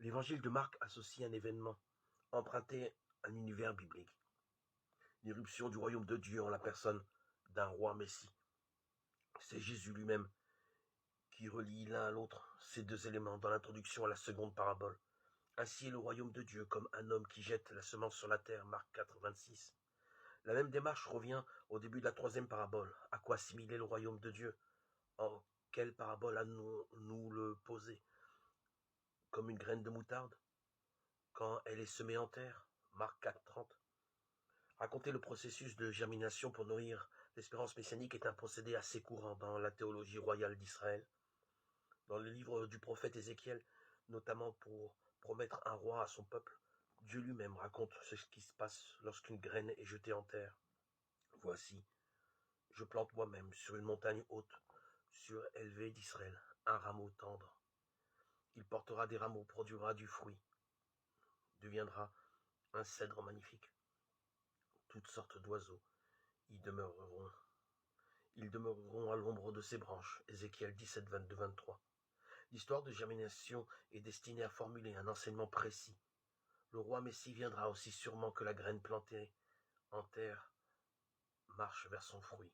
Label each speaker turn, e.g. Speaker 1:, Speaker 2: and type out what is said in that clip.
Speaker 1: L'évangile de Marc associe un événement emprunté à un univers biblique, l'irruption du royaume de Dieu en la personne d'un roi Messie. C'est Jésus lui-même qui relie l'un à l'autre ces deux éléments dans l'introduction à la seconde parabole. Ainsi est le royaume de Dieu comme un homme qui jette la semence sur la terre, Marc 4, 26. La même démarche revient au début de la troisième parabole. À quoi assimiler le royaume de Dieu? En quelle parabole allons-nous le poser? Comme une graine de moutarde, quand elle est semée en terre, Marc 4, 30. Raconter le processus de germination pour nourrir l'espérance messianique est un procédé assez courant dans la théologie royale d'Israël. Dans le livre du prophète Ézéchiel, notamment pour promettre un roi à son peuple, Dieu lui-même raconte ce qui se passe lorsqu'une graine est jetée en terre. Voici, je plante moi-même sur une montagne haute, surélevée d'Israël, un rameau tendre. Il portera des rameaux, produira du fruit, deviendra un cèdre magnifique. Toutes sortes d'oiseaux y demeureront. Ils demeureront à l'ombre de ses branches. Ézéchiel 17, 22, 23. L'histoire de germination est destinée à formuler un enseignement précis. Le roi Messie viendra aussi sûrement que la graine plantée en terre marche vers son fruit.